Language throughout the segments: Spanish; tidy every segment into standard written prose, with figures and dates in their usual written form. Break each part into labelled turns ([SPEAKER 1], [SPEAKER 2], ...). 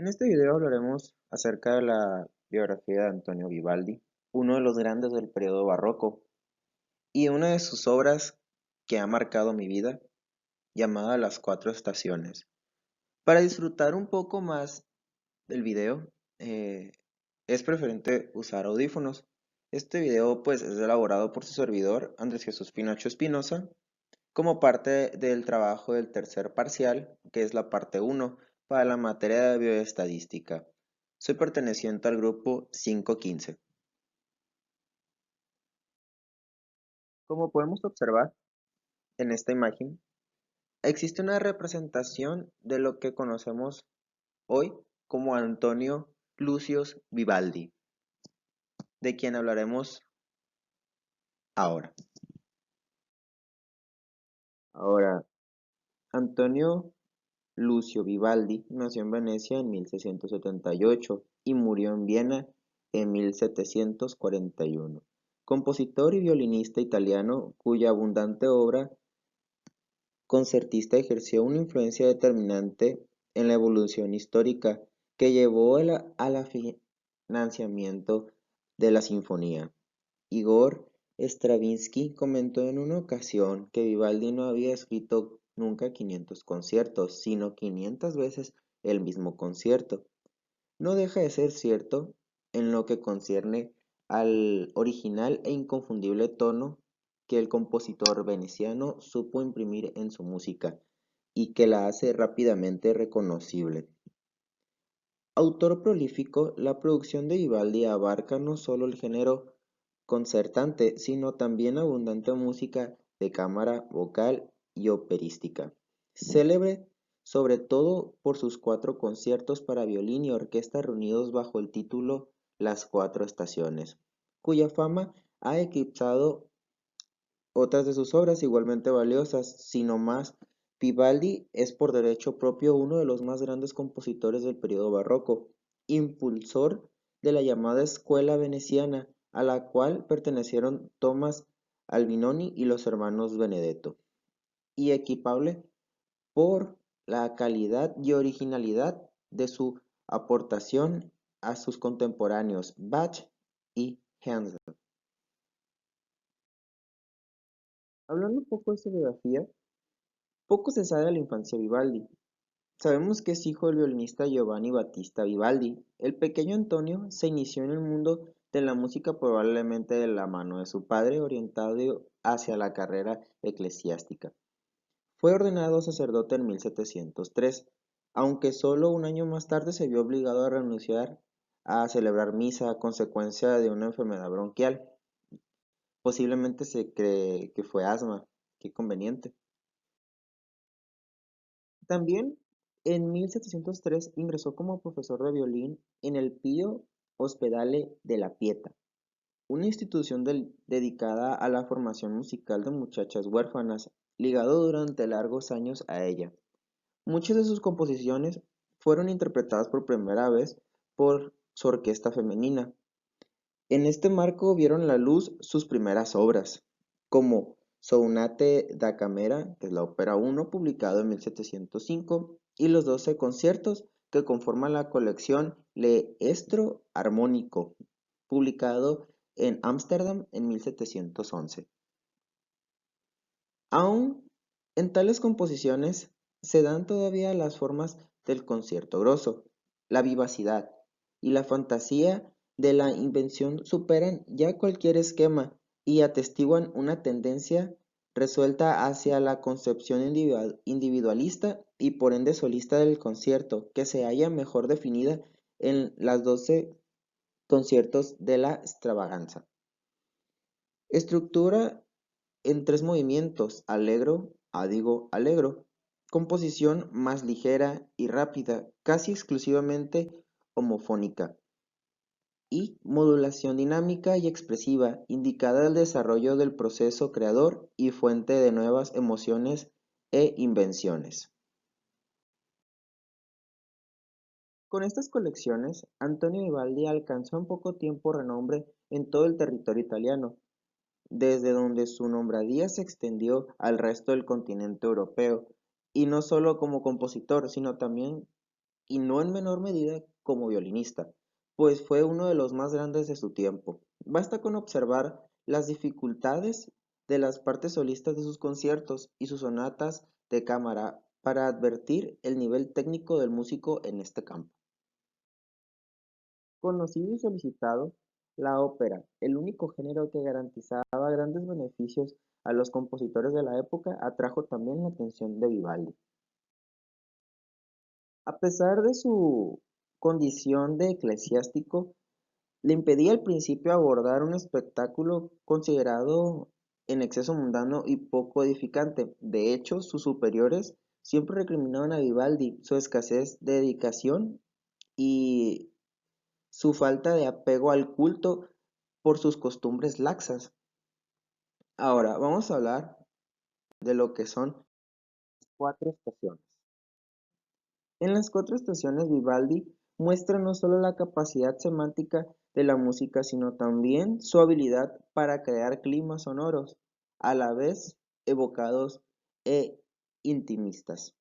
[SPEAKER 1] En este video hablaremos acerca de la biografía de Antonio Vivaldi, uno de los grandes del periodo barroco, y una de sus obras que ha marcado mi vida, llamada Las Cuatro Estaciones. Para disfrutar un poco más del video, es preferente usar audífonos. Este video pues es elaborado por su servidor, Andrés Jesús Pinacho Espinosa, como parte del trabajo del tercer parcial, que es la parte uno para la materia de bioestadística. Soy perteneciente al grupo 515. Como podemos observar en esta imagen, existe una representación de lo que conocemos hoy como Antonio Lucius Vivaldi, de quien hablaremos ahora. Ahora, Antonio Lucio Vivaldi nació en Venecia en 1678 y murió en Viena en 1741. Compositor y violinista italiano cuya abundante obra concertista ejerció una influencia determinante en la evolución histórica que llevó al financiamiento de la sinfonía. Igor Stravinsky comentó en una ocasión que Vivaldi no había escrito nunca 500 conciertos, sino 500 veces el mismo concierto. No deja de ser cierto en lo que concierne al original e inconfundible tono que el compositor veneciano supo imprimir en su música y que la hace rápidamente reconocible. Autor prolífico, la producción de Vivaldi abarca no solo el género concertante, sino también abundante música de cámara, vocal y operística. Célebre sobre todo por sus 4 conciertos para violín y orquesta reunidos bajo el título Las Cuatro Estaciones, cuya fama ha eclipsado otras de sus obras igualmente valiosas, sino más. Vivaldi es por derecho propio uno de los más grandes compositores del periodo barroco, impulsor de la llamada Escuela Veneciana, a la cual pertenecieron Tomás Albinoni y los hermanos Benedetto, y equipable por la calidad y originalidad de su aportación a sus contemporáneos Bach y Handel. Hablando un poco de su biografía, poco se sabe de la infancia de Vivaldi. Sabemos que es hijo del violinista Giovanni Battista Vivaldi. El pequeño Antonio se inició en el mundo de la música probablemente de la mano de su padre, orientado hacia la carrera eclesiástica. Fue ordenado sacerdote en 1703, aunque solo un año más tarde se vio obligado a renunciar a celebrar misa a consecuencia de una enfermedad bronquial. Posiblemente se cree que fue asma. Qué conveniente. También en 1703 ingresó como profesor de violín en el Pío Ospedale de la Pietà, una institución dedicada a la formación musical de muchachas huérfanas, ligado durante largos años a ella. Muchas de sus composiciones fueron interpretadas por primera vez por su orquesta femenina. En este marco vieron la luz sus primeras obras, como Sonate da Camera, que es la ópera 1, publicado en 1705, y los 12 conciertos que conforman la colección Le Estro Armónico, publicado en Ámsterdam en 1711. Aún en tales composiciones se dan todavía las formas del concierto grosso, la vivacidad y la fantasía de la invención superan ya cualquier esquema y atestiguan una tendencia resuelta hacia la concepción individualista y por ende solista del concierto, que se halla mejor definida en las 12 conciertos de la extravaganza. Estructura en 3 movimientos: allegro, adigo, allegro, composición más ligera y rápida, casi exclusivamente homofónica, y modulación dinámica y expresiva, indicada al desarrollo del proceso creador y fuente de nuevas emociones e invenciones. Con estas colecciones, Antonio Vivaldi alcanzó en poco tiempo renombre en todo el territorio italiano, desde donde su nombradía se extendió al resto del continente europeo, y no solo como compositor, sino también y no en menor medida como violinista, pues fue uno de los más grandes de su tiempo. Basta con observar las dificultades de las partes solistas de sus conciertos y sus sonatas de cámara para advertir el nivel técnico del músico en este campo. Conocido y solicitado, la ópera, el único género que garantizaba grandes beneficios a los compositores de la época, atrajo también la atención de Vivaldi. A pesar de su condición de eclesiástico, le impedía al principio abordar un espectáculo considerado en exceso mundano y poco edificante. De hecho, sus superiores siempre recriminaban a Vivaldi su escasez de dedicación y su falta de apego al culto por sus costumbres laxas. Ahora, vamos a hablar de lo que son cuatro estaciones. En las cuatro estaciones Vivaldi muestra no solo la capacidad semántica de la música, sino también su habilidad para crear climas sonoros, a la vez evocados e intimistas.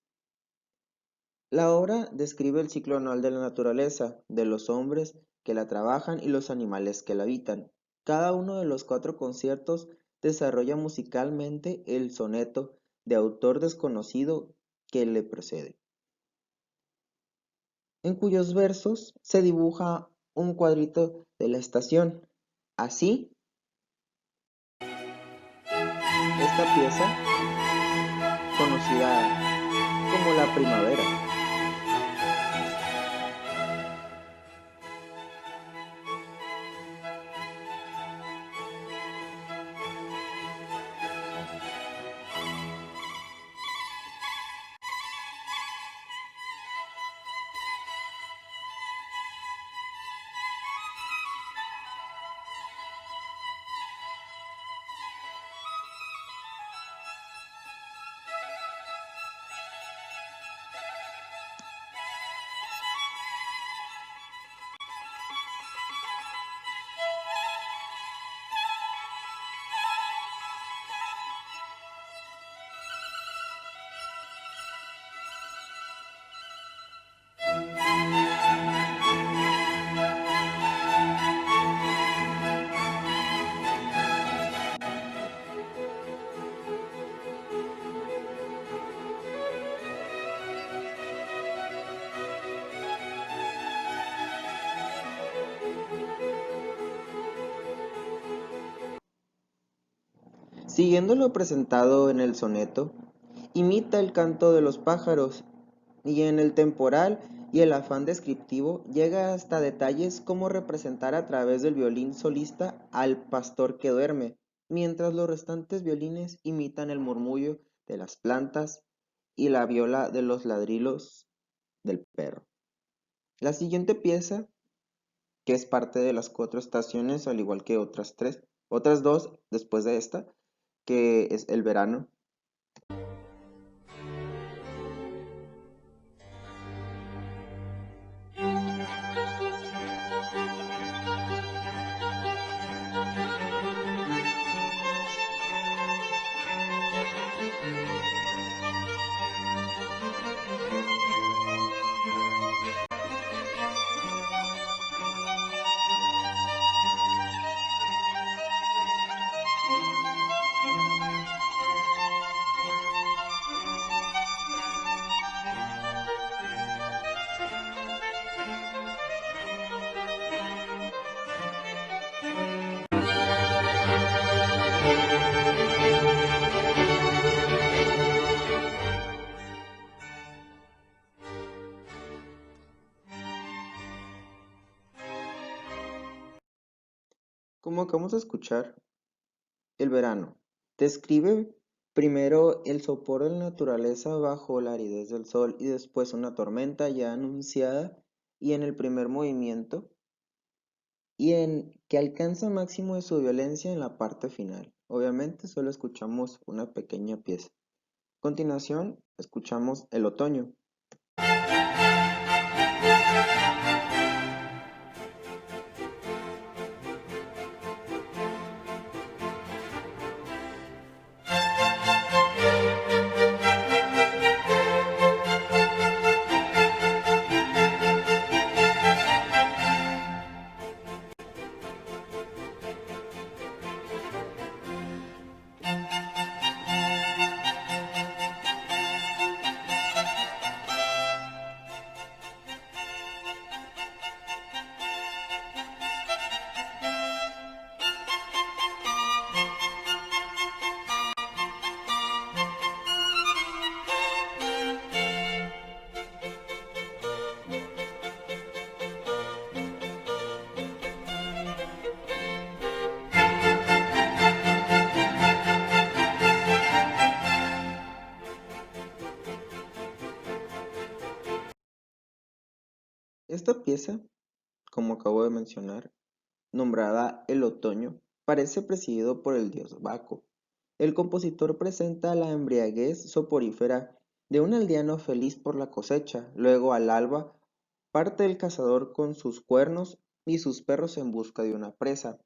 [SPEAKER 1] La obra describe el ciclo anual de la naturaleza, de los hombres que la trabajan y los animales que la habitan. Cada uno de los cuatro conciertos desarrolla musicalmente el soneto de autor desconocido que le precede, en cuyos versos se dibuja un cuadrito de la estación. Así, esta pieza, conocida como la primavera. Siguiendo lo presentado en el soneto, imita el canto de los pájaros y en el temporal y el afán descriptivo llega hasta detalles como representar a través del violín solista al pastor que duerme, mientras los restantes violines imitan el murmullo de las plantas y la viola de los ladridos del perro. La siguiente pieza, que es parte de las cuatro estaciones, al igual que otras dos después de esta, que es el verano. Como acabamos de escuchar, el verano describe primero el sopor de la naturaleza bajo la aridez del sol y después una tormenta ya anunciada y en el primer movimiento y en que alcanza máximo de su violencia en la parte final. Obviamente solo escuchamos una pequeña pieza. A continuación, escuchamos el otoño. Esta pieza, como acabo de mencionar, nombrada El Otoño, parece presidido por el dios Baco. El compositor presenta la embriaguez soporífera de un aldeano feliz por la cosecha. Luego, al alba, parte el cazador con sus cuernos y sus perros en busca de una presa.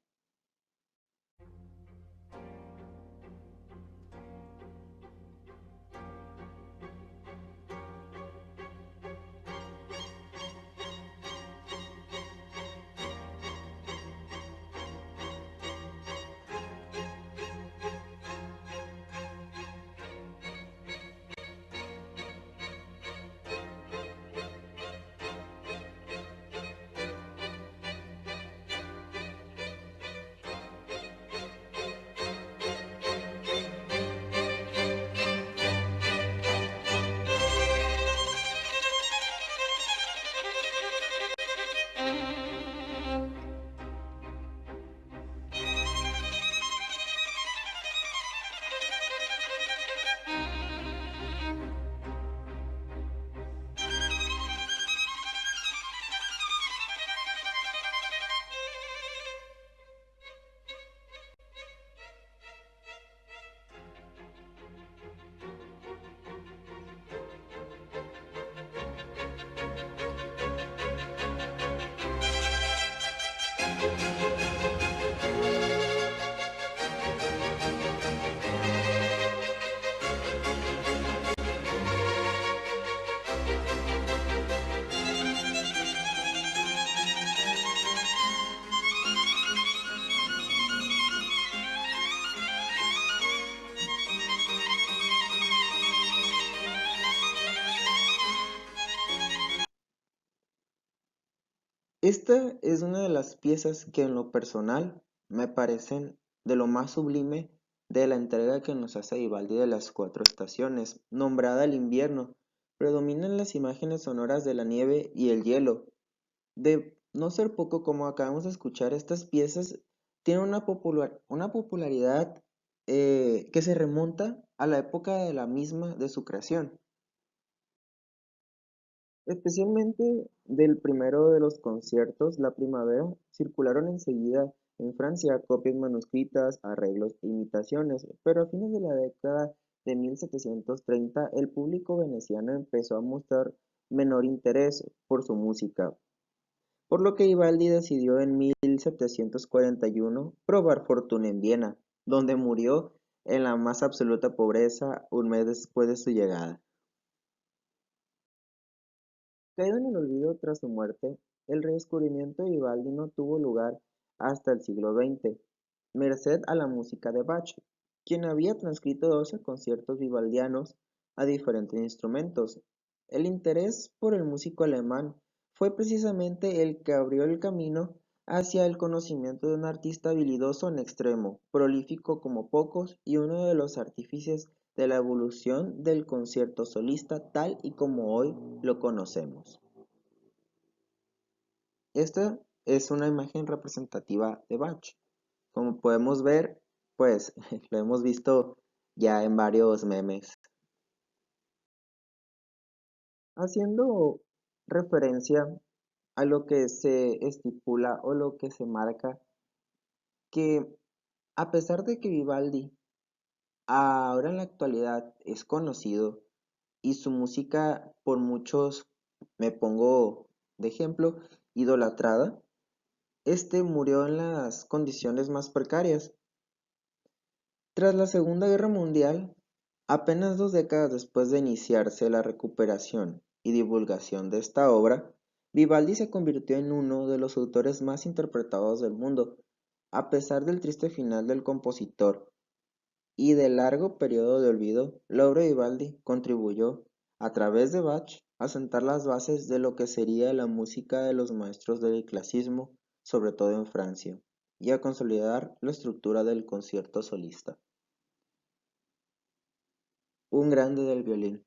[SPEAKER 1] Esta es una de las piezas que en lo personal me parecen de lo más sublime de la entrega que nos hace Vivaldi de las cuatro estaciones, nombrada el invierno. Predominan las imágenes sonoras de la nieve y el hielo. De no ser poco, como acabamos de escuchar, estas piezas tienen una popularidad que se remonta a la época de la misma de su creación. Especialmente del primero de los conciertos, La Primavera, circularon enseguida en Francia copias manuscritas, arreglos e imitaciones, pero a fines de la década de 1730 el público veneciano empezó a mostrar menor interés por su música, por lo que Vivaldi decidió en 1741 probar fortuna en Viena, donde murió en la más absoluta pobreza un mes después de su llegada. Caído en el olvido tras su muerte, el redescubrimiento de Vivaldi no tuvo lugar hasta el siglo XX, merced a la música de Bach, quien había transcrito 12 conciertos vivaldianos a diferentes instrumentos. El interés por el músico alemán fue precisamente el que abrió el camino hacia el conocimiento de un artista habilidoso en extremo, prolífico como pocos y uno de los artífices de la evolución del concierto solista tal y como hoy lo conocemos. Esta es una imagen representativa de Bach. Como podemos ver, pues lo hemos visto ya en varios memes. Haciendo referencia a lo que se estipula o lo que se marca, que a pesar de que Vivaldi ahora en la actualidad es conocido y su música por muchos, me pongo de ejemplo, idolatrada, este murió en las condiciones más precarias. Tras la Segunda Guerra Mundial, apenas 2 décadas después de iniciarse la recuperación y divulgación de esta obra, Vivaldi se convirtió en uno de los autores más interpretados del mundo, a pesar del triste final del compositor y del largo periodo de olvido. La obra de Vivaldi contribuyó, a través de Bach, a sentar las bases de lo que sería la música de los maestros del clasicismo, sobre todo en Francia, y a consolidar la estructura del concierto solista. Un grande del violín.